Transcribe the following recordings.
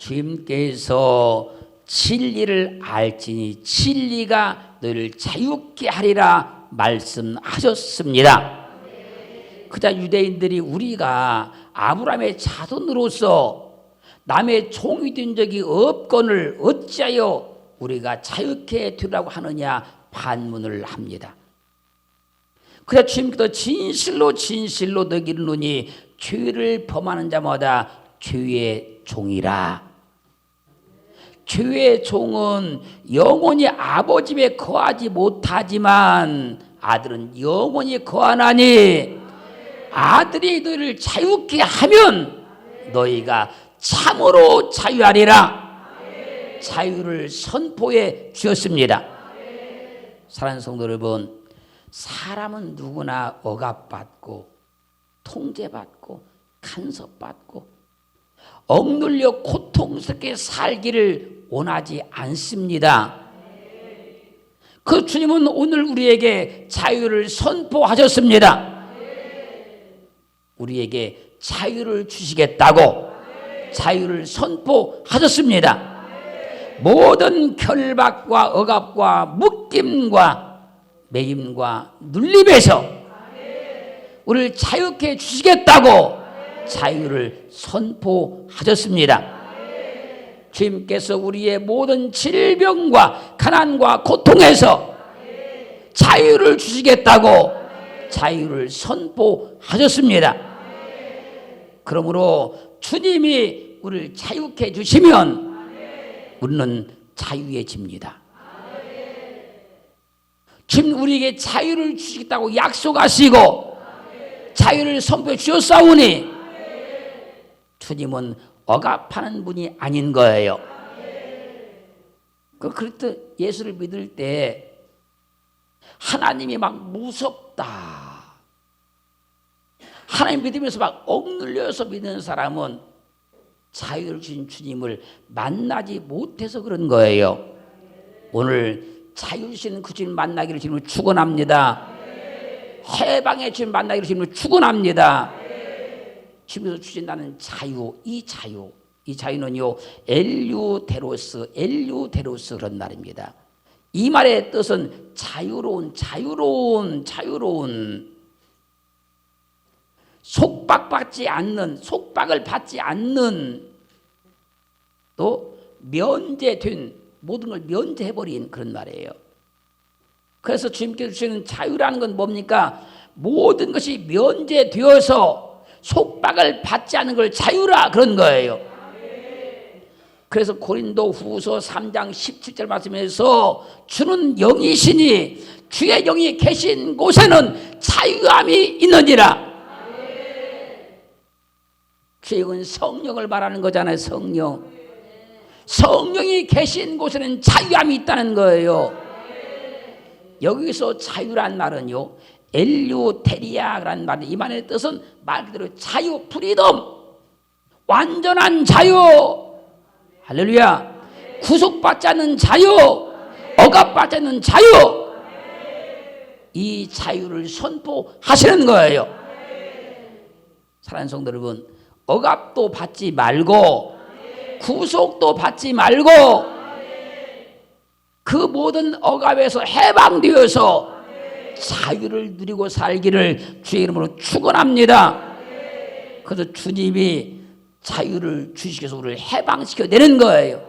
주님께서 진리를 알지니 진리가 너희를 자유케 하리라 말씀하셨습니다. 그자 유대인들이 우리가 아브라함의 자손으로서 남의 종이 된 적이 없거늘 어찌하여 우리가 자유케 되라고 하느냐 반문을 합니다. 그래서 주님께서 진실로 진실로 너희에게 이르노니 죄를 범하는 자마다 죄의 종이라. 죄의 종은 영원히 아버지 집에 거하지 못하지만 아들은 영원히 거하나니 아들이 너희를 자유케 하면 너희가 참으로 자유하리라. 자유를 선포해 주셨습니다. 사랑하는 성도 여러분, 사람은 누구나 억압받고 통제받고 간섭받고 억눌려 고통스럽게 살기를 원하지 않습니다. 그 주님은 오늘 우리에게 자유를 선포하셨습니다. 우리에게 자유를 주시겠다고 자유를 선포하셨습니다. 모든 결박과 억압과 묶임과 매임과 눌림에서 우리를 자유케 주시겠다고 자유를 선포하셨습니다. 주님께서 우리의 모든 질병과 가난과 고통에서 자유를 주시겠다고 자유를 선포하셨습니다. 그러므로 주님이 우리를 자유케 주시면 우리는 자유해집니다. 주님 우리에게 자유를 주시겠다고 약속하시고 자유를 선포해 주셨사오니 주님은 억압하는 분이 아닌 거예요. 그렇듯 예수를 믿을 때 하나님이 막 무섭다, 하나님 믿으면서 막 억눌려서 믿는 사람은 자유를 주신 주님을 만나지 못해서 그런 거예요. 오늘 자유 주시는 그 주님 만나기를 주님을 축원합니다. 해방의 주님 만나기를 주님을 축원합니다. 주님께서 주신다는 자유, 이 자유는요 엘유테로스 그런 말입니다. 이 말의 뜻은 자유로운 속박을 받지 않는 또 면제된 모든 걸 면제해버린 그런 말이에요. 그래서 주님께서 주시는 자유라는 건 뭡니까? 모든 것이 면제되어서 속박을 받지 않는 걸 자유라 그런 거예요. 그래서 고린도 후서 3장 17절 말씀에서 주는 영이시니 주의 영이 계신 곳에는 자유함이 있느니라. 주의 영은 성령을 말하는 거잖아요. 성령이 계신 곳에는 자유함이 있다는 거예요. 여기서 자유란 말은요 엘유테리아라는 말은 이 말의 뜻은 말 그대로 자유, 프리덤, 완전한 자유, 할렐루야. 구속받지 않는 자유, 억압받지 않는 자유, 이 자유를 선포하시는 거예요. 사랑하는 성도 여러분, 억압도 받지 말고 구속도 받지 말고 그 모든 억압에서 해방되어서 자유를 누리고 살기를 주의 이름으로 축원합니다. 그래서 주님이 자유를 주시켜서 우리를 해방시켜내는 거예요.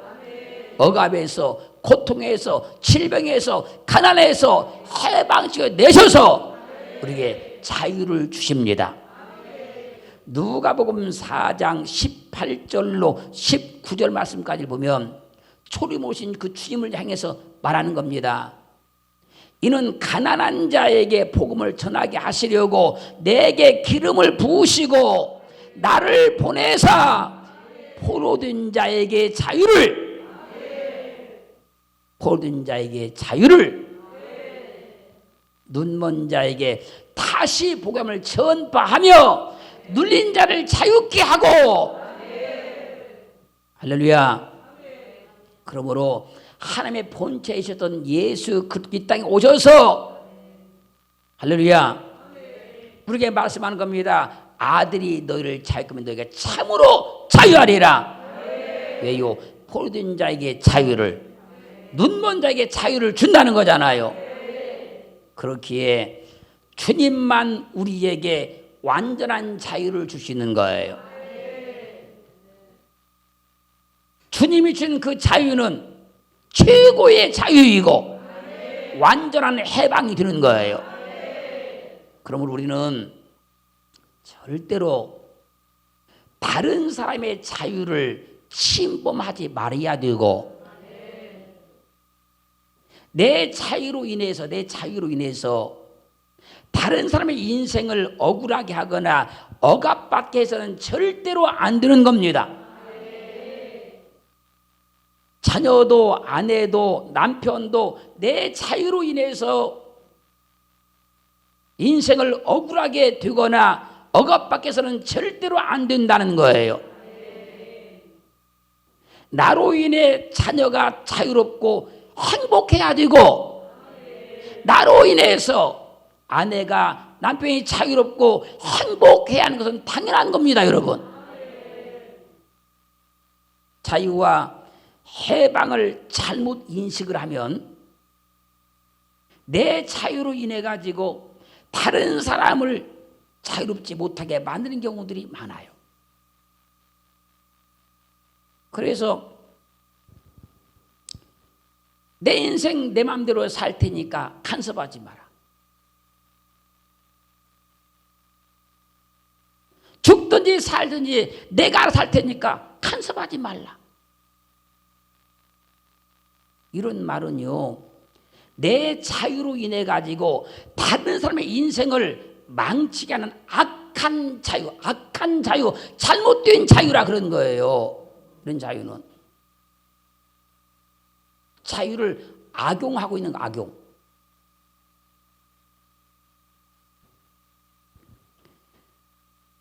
억압에서, 고통에서, 질병에서, 가난에서 해방시켜내셔서 우리에게 자유를 주십니다. 누가복음 4장 18절로 19절 말씀까지 보면 초림 오신 그 주님을 향해서 말하는 겁니다. 이는 가난한 자에게 복음을 전하게 하시려고 내게 기름을 부으시고 나를 보내사 포로된 자에게 자유를 눈먼 자에게 다시 복음을 전파하며 눌린 자를 자유케 하고 할렐루야. 그러므로 하나님의 본체이셨던 예수 이 땅에 오셔서 할렐루야 우리에게 말씀하는 겁니다. 아들이 너희를 자유케 하면 너희가 참으로 자유하리라. 왜요? 포로된 자에게 자유를, 눈먼 자에게 자유를 준다는 거잖아요. 그렇기에 주님만 우리에게 완전한 자유를 주시는 거예요. 주님이 준 그 자유는 최고의 자유이고 완전한 해방이 되는 거예요. 그러므로 우리는 절대로 다른 사람의 자유를 침범하지 말아야 되고, 내 자유로 인해서 다른 사람의 인생을 억울하게 하거나 억압받게 해서는 절대로 안 되는 겁니다. 자녀도 아내도 남편도 내 자유로 인해서 인생을 억울하게 되거나 억압받게 해서는 절대로 안 된다는 거예요. 나로 인해 자녀가 자유롭고 행복해야 되고, 나로 인해서 아내가 남편이 자유롭고 행복해야 하는 것은 당연한 겁니다, 여러분. 자유와 해방을 잘못 인식을 하면 내 자유로 인해 가지고 다른 사람을 자유롭지 못하게 만드는 경우들이 많아요. 그래서 내 인생 내 마음대로 살 테니까 간섭하지 마라. 죽든지 살든지 내가 살 테니까 간섭하지 말라. 이런 말은요, 내 자유로 인해 가지고 다른 사람의 인생을 망치게 하는 악한 자유, 잘못된 자유라 그런 거예요. 이런 자유는 자유를 악용하고 있는 거, 악용.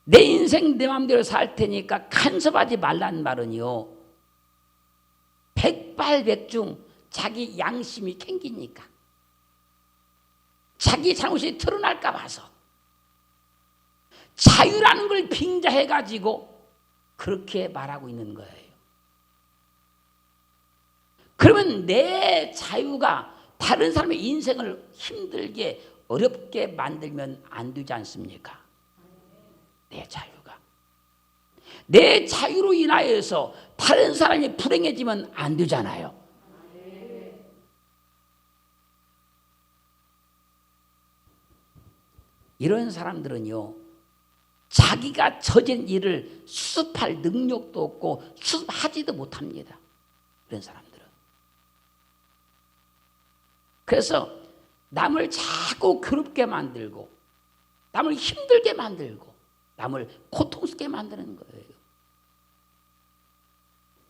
내 인생 내 마음대로 살 테니까 간섭하지 말라는 말은요, 백발백중 자기 양심이 캥기니까, 자기 잘못이 드러날까 봐서 자유라는 걸 빙자해가지고 그렇게 말하고 있는 거예요. 그러면 내 자유가 다른 사람의 인생을 힘들게 어렵게 만들면 안 되지 않습니까? 내 자유로 인하여서 다른 사람이 불행해지면 안 되잖아요. 이런 사람들은요, 자기가 저진 일을 수습할 능력도 없고 수습하지도 못합니다. 이런 사람들은. 그래서 남을 자꾸 괴롭게 만들고, 남을 힘들게 만들고, 남을 고통스럽게 만드는 거예요.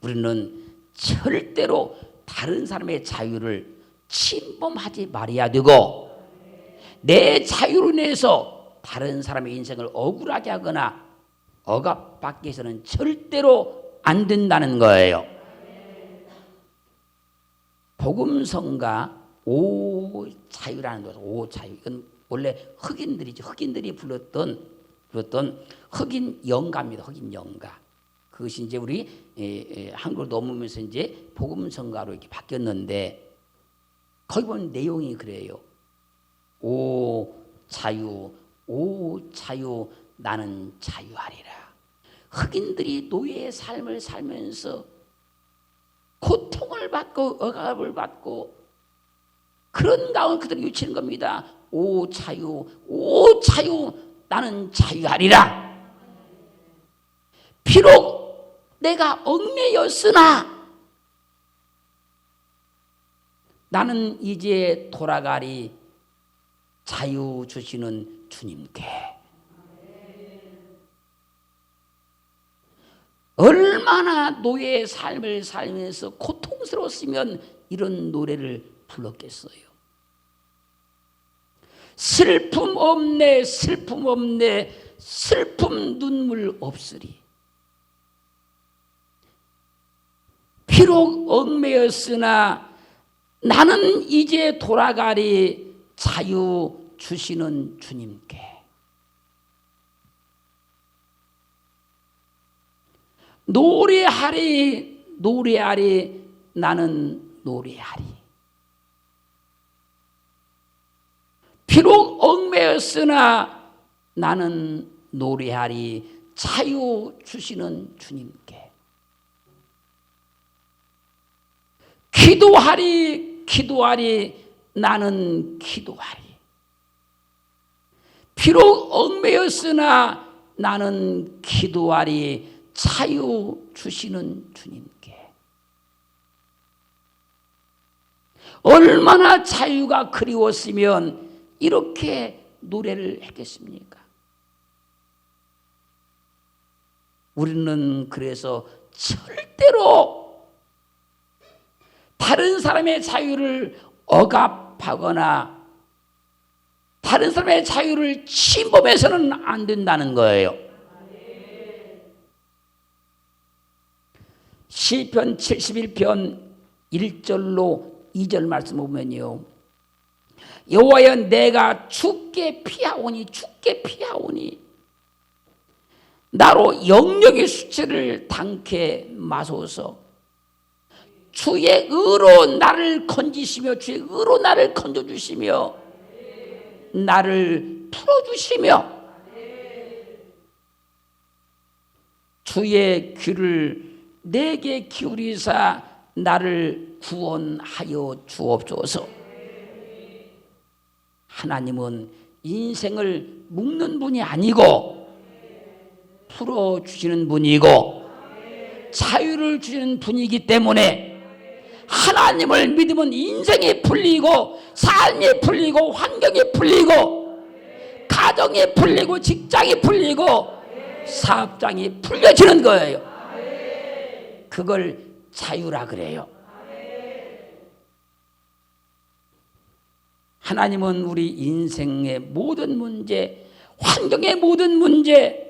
우리는 절대로 다른 사람의 자유를 침범하지 말아야 되고, 내 자유로 인해서 다른 사람의 인생을 억울하게 하거나 억압받게 해서는 절대로 안 된다는 거예요. 복음성가 오자유라는 것, 오자유. 이건 원래 흑인들이 불렀던 흑인 영가입니다. 흑인 영가. 그것이 이제 우리 한국으로 넘으면서 이제 복음성가로 이렇게 바뀌었는데, 거기 보면 내용이 그래요. 오 자유, 나는 자유하리라. 흑인들이 노예의 삶을 살면서 고통을 받고 억압을 받고 그런 가운데 그들이 외치는 겁니다. 오 자유, 나는 자유하리라. 비록 내가 얽매였으나 나는 이제 돌아가리. 자유 주시는 주님께. 얼마나 노예의 삶을 살면서 고통스러웠으면 이런 노래를 불렀겠어요. 슬픔 없네, 슬픔 눈물 없으리. 비록 얽매였으나 나는 이제 돌아가리. 자유 주시는 주님께. 노래하리 노래하리 나는 노래하리. 비록 얽매였으나 나는 노래하리 자유 주시는 주님께. 기도하리 기도하리 나는 기도하리. 비록 얽매였으나 나는 기도하리 자유 주시는 주님께. 얼마나 자유가 그리웠으면 이렇게 노래를 했겠습니까? 우리는 그래서 절대로 다른 사람의 자유를 억압하거나 다른 사람의 자유를 침범해서는 안 된다는 거예요. 시편 71편 1절로 2절 말씀 보면요, 여호와여 내가 주께 피하오니 주께 피하오니 나로 영역의 수치를 당케 마소서. 주의 의로 나를 건지시며 주의 의로 나를 건져주시며 나를 풀어주시며 주의 귀를 내게 기울이사 나를 구원하여 주옵소서. 하나님은 인생을 묶는 분이 아니고 풀어주시는 분이고 자유를 주시는 분이기 때문에 하나님을 믿으면 인생이 풀리고 삶이 풀리고 환경이 풀리고 가정이 풀리고 직장이 풀리고 사업장이 풀려지는 거예요. 그걸 자유라 그래요. 하나님은 우리 인생의 모든 문제, 환경의 모든 문제,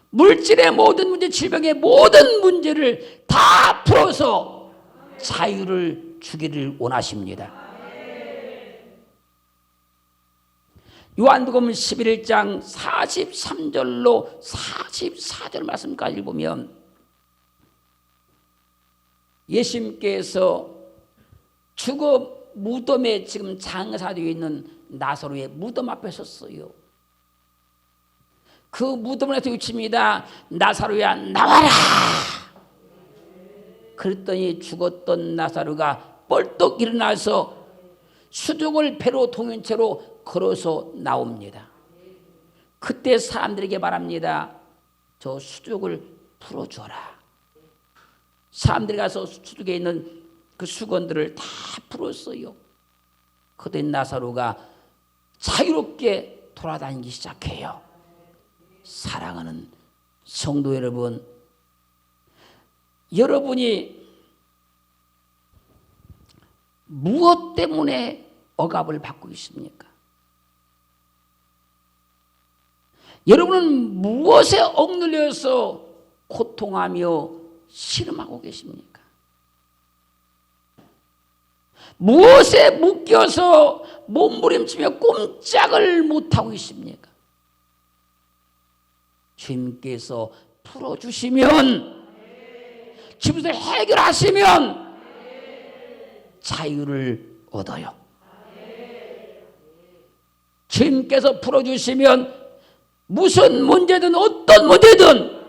물질의 모든 문제, 질병의 모든 문제를 다 풀어서 자유를 주기를 원하십니다. 요한복음 11장 43절로 44절 말씀까지 보면 예수님께서 죽어 무덤에 지금 장사되어 있는 나사로의 무덤 앞에 섰어요. 그 무덤에서 외칩니다. 나사로야 나와라. 그랬더니 죽었던 나사로가 벌떡 일어나서 수족을 배로 동인 채로 걸어서 나옵니다. 그때 사람들에게 말합니다. 저 수족을 풀어줘라. 사람들이 가서 수족에 있는 그 수건들을 다 풀었어요. 그때 나사로가 자유롭게 돌아다니기 시작해요. 사랑하는 성도 여러분, 여러분이 무엇 때문에 억압을 받고 있습니까? 여러분은 무엇에 억눌려서 고통하며 씨름하고 계십니까? 무엇에 묶여서 몸부림치며 꼼짝을 못하고 있습니까? 주님께서 풀어주시면, 주님께서 해결하시면 자유를 얻어요. 주님께서 풀어주시면 무슨 문제든 어떤 문제든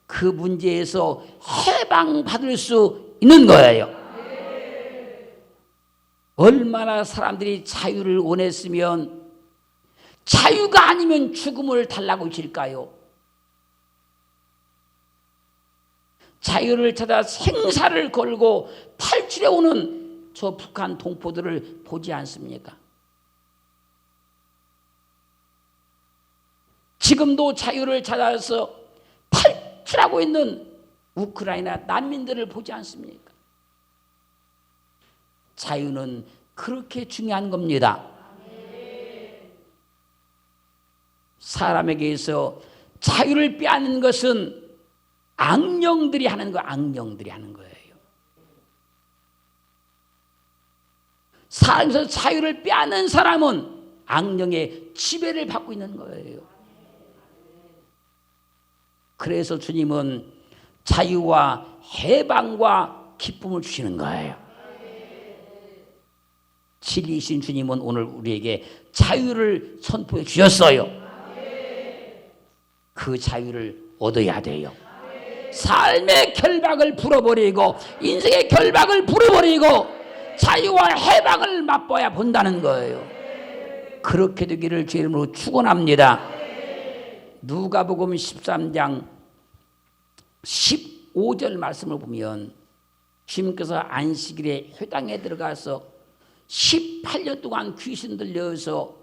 그 문제에서 해방받을 수 있는 거예요. 얼마나 사람들이 자유를 원했으면 자유가 아니면 죽음을 달라고 질까요? 자유를 찾아 생사를 걸고 탈출해 오는 저 북한 동포들을 보지 않습니까? 지금도 자유를 찾아서 탈출하고 있는 우크라이나 난민들을 보지 않습니까? 자유는 그렇게 중요한 겁니다. 사람에게서 자유를 빼앗는 것은 악령들이 하는 거, 악령들이 하는 거예요. 사람에서 자유를 빼앗는 사람은 악령의 지배를 받고 있는 거예요. 그래서 주님은 자유와 해방과 기쁨을 주시는 거예요. 진리이신 주님은 오늘 우리에게 자유를 선포해 주셨어요. 그 자유를 얻어야 돼요. 삶의 결박을 풀어버리고 인생의 결박을 풀어버리고 자유와 해방을 맛봐야 본다는 거예요. 그렇게 되기를 주의 이름으로 축원합니다. 누가복음 13장 15절 말씀을 보면 주님께서 안식일에 회당에 들어가서 18년 동안 귀신 들려서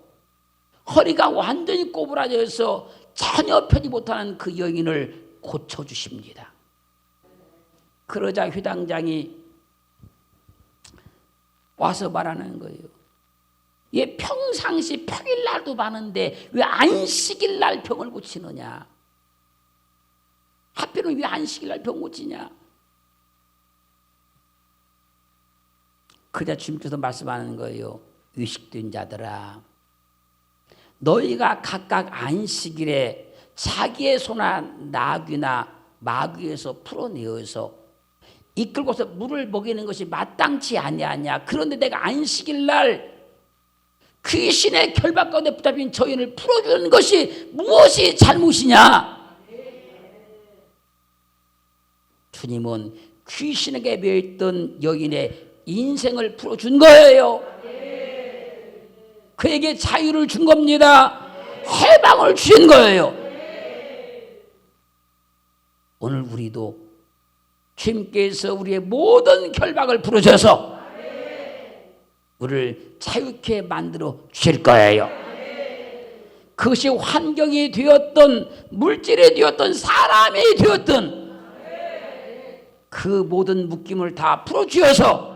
허리가 완전히 꼬부라져서 전혀 펴지 못하는 그 여인을 고쳐주십니다. 그러자 회당장이 와서 말하는 거예요. 얘 평상시 평일날도 많은데 왜 안식일날 병을 고치느냐? 하필은 왜 안식일날 병 고치냐? 그러자 주님께서 말씀하는 거예요. 의식된 자들아, 너희가 각각 안식일에 자기의 소나 나귀나 마귀에서 풀어내어서 이끌고서 물을 먹이는 것이 마땅치 아니하냐? 그런데 내가 안식일날 귀신의 결박 가운데 붙잡힌 저인을 풀어주는 것이 무엇이 잘못이냐? 주님은 귀신에게 매였던 여인의 인생을 풀어준 거예요. 그에게 자유를 준 겁니다. 해방을 주신 거예요. 오늘 우리도 주님께서 우리의 모든 결박을 풀어줘서 우리를 자유케 만들어 주실 거예요. 그것이 환경이 되었던 물질이 되었던 사람이 되었던 그 모든 묶임을 다 풀어주셔서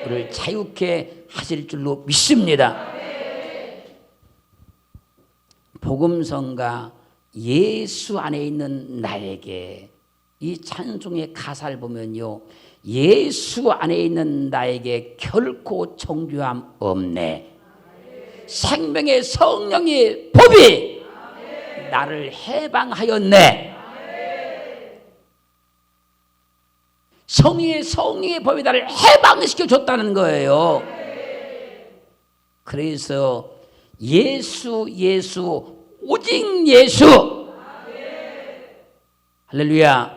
우리를 자유케 하실 줄로 믿습니다. 복음성가 예수 안에 있는 나에게, 이 찬송의 가사를 보면요, 예수 안에 있는 나에게 결코 정죄함 없네. 생명의 성령의 법이 나를 해방하였네. 성령의 법이 나를 해방시켜 줬다는 거예요. 그래서 예수 오직 예수. 할렐루야.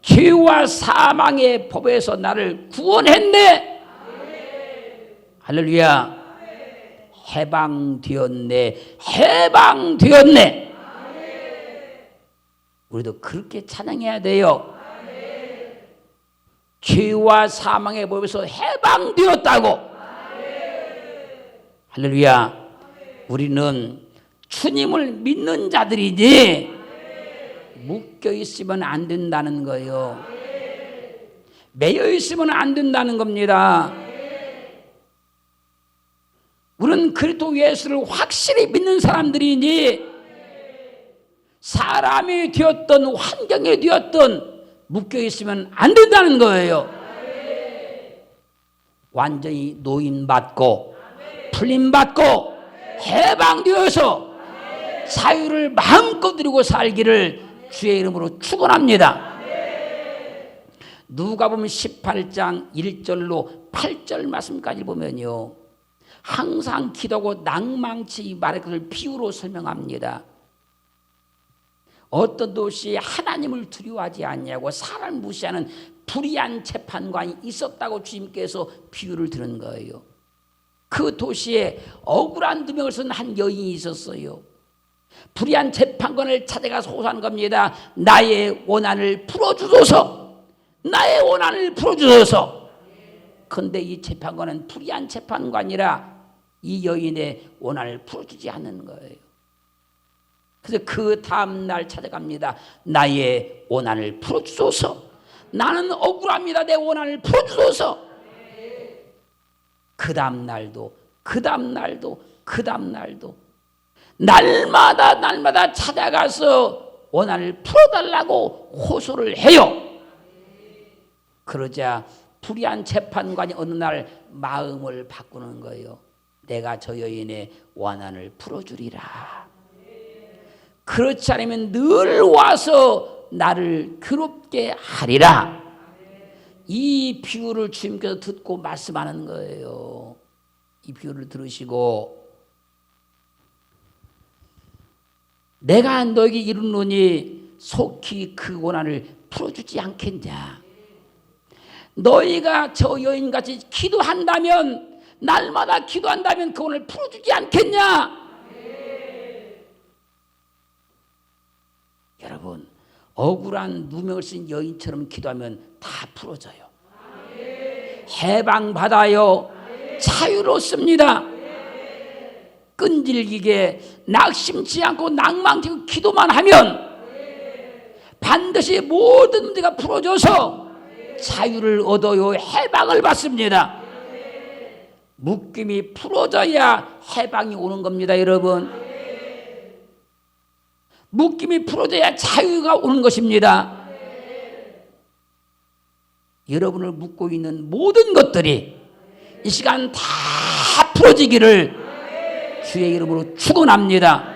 죄와 사망의 법에서 나를 구원했네. 할렐루야. 해방되었네. 해방되었네. 우리도 그렇게 찬양해야 돼요. 죄와 사망의 법에서 해방되었다고. 할렐루야. 우리는 주님을 믿는 자들이지 묶여 있으면 안 된다는 거예요. 매여 있으면 안 된다는 겁니다. 우리는 그리스도 예수를 확실히 믿는 사람들이니 사람이 되었던 환경이 되었던 묶여 있으면 안 된다는 거예요. 완전히 노인받고 풀림받고 해방되어서 자유를 마음껏 누리고 살기를 주의 이름으로 축원합니다. 누가복음 18장 1절로 8절 말씀까지 보면요, 항상 기도하고 낭망치 말의 것을 비유로 설명합니다. 어떤 도시에 하나님을 두려워하지 않냐고 사람을 무시하는 불의한 재판관이 있었다고 주님께서 비유를 드는 거예요. 그 도시에 억울한 누명을 쓴 한 여인이 있었어요. 불의한 재판관을 찾아가서 호소하는 겁니다. 나의 원한을 풀어주소서. 나의 원한을 풀어주소서. 그런데 이 재판관은 불의한 재판관이라 이 여인의 원한을 풀어주지 않는 거예요. 그래서 그 다음날 찾아갑니다. 나의 원한을 풀어주소서. 나는 억울합니다. 내 원한을 풀어주소서. 그 다음날도 날마다 찾아가서 원한을 풀어달라고 호소를 해요. 그러자 불의한 재판관이 어느 날 마음을 바꾸는 거예요. 내가 저 여인의 원한을 풀어주리라. 그렇지 않으면 늘 와서 나를 괴롭게 하리라. 이 비유를 주님께서 듣고 말씀하는 거예요. 이 비유를 들으시고 내가 너에게 이르노니 속히 그 고난을 풀어주지 않겠냐. 너희가 저 여인같이 기도한다면, 날마다 기도한다면 그 고난을 풀어주지 않겠냐. 여러분, 억울한 누명을 쓴 여인처럼 기도하면 다 풀어져요. 해방받아요. 자유롭습니다. 끈질기게 낙심치 않고 낭망치고 기도만 하면 반드시 모든 문제가 풀어져서 자유를 얻어요. 해방을 받습니다. 묶임이 풀어져야 해방이 오는 겁니다, 여러분. 묶임이 풀어져야 자유가 오는 것입니다. 여러분을 묶고 있는 모든 것들이 이 시간 다 풀어지기를 주의 이름으로 축원합니다.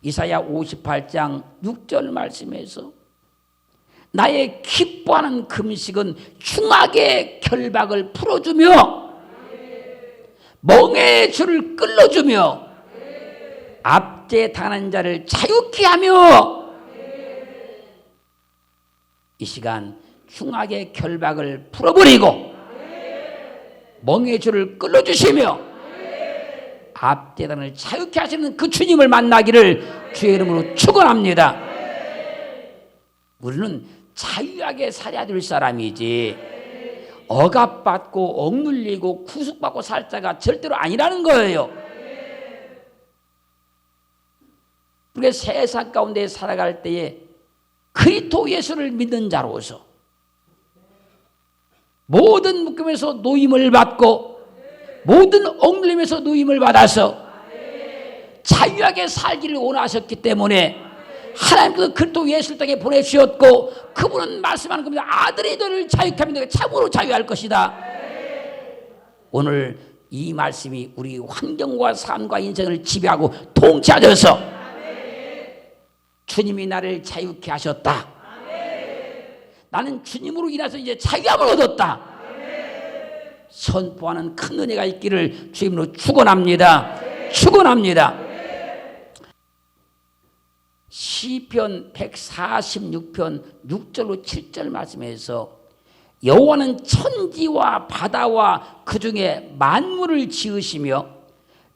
이사야 58장 6절 말씀에서 나의 기뻐하는 금식은 흉악의 결박을 풀어주며 멍에의 줄을 끌어주며 압제 당하는 자를 자유케 하며, 이 시간 흉악의 결박을 풀어버리고 멍에의 줄을 끌어주시며 압제 당하는 자유케 하시는 그 주님을 만나기를 주의 이름으로 축원합니다. 우리는 자유하게 살아야 될 사람이지 억압받고 억눌리고 구속받고 살 자가 절대로 아니라는 거예요. 우리가 세상 가운데 살아갈 때에 그리스도 예수를 믿는 자로서 모든 묶임에서 노임을 받고 모든 억눌림에서 노임을 받아서 자유하게 살기를 원하셨기 때문에 하나님께서 그리스도 예수를 땅에 보내주셨고, 그분은 말씀하는 겁니다. 아들이 너를 자유케 하면 내가 참으로 자유할 것이다. 오늘 이 말씀이 우리 환경과 삶과 인생을 지배하고 통치하셔서 주님이 나를 자유케 하셨다. 나는 주님으로 인해서 이제 자유함을 얻었다. 선포하는 큰 은혜가 있기를 주님으로 축원합니다. 축원합니다. 시편 146편 6절로 7절 말씀에서 여호와는 천지와 바다와 그 중에 만물을 지으시며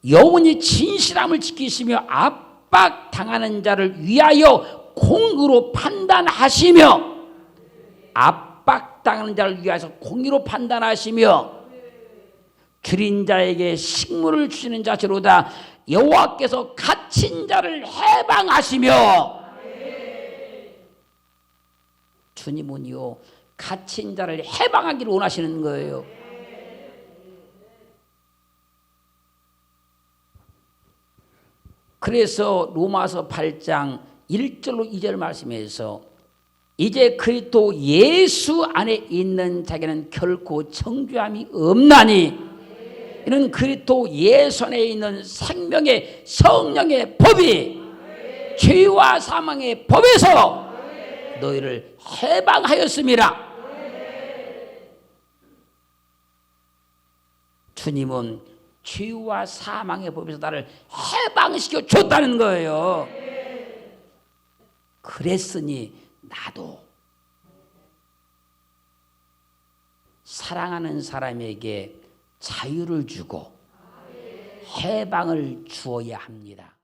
영원히 진실함을 지키시며 압박당하는 자를 위하여 공의로 판단하시며, 압박당하는 자를 위하여 공의로 판단하시며 줄인 자에게 식물을 주시는 자시로다. 여호와께서 갇힌 자를 해방하시며, 주님은요 갇힌 자를 해방하기를 원하시는 거예요. 그래서 로마서 8장 1절로 2절 말씀에서 이제 그리스도 예수 안에 있는 자에게는 결코 정죄함이 없나니, 이는 그리스도 예수 안에 있는 생명의 성령의 법이 죄와 사망의 법에서 너희를 해방하였습니다. 주님은 죄와 사망의 법에서 나를 해방시켜 줬다는 거예요. 그랬으니 나도 사랑하는 사람에게 자유를 주고 해방을 주어야 합니다.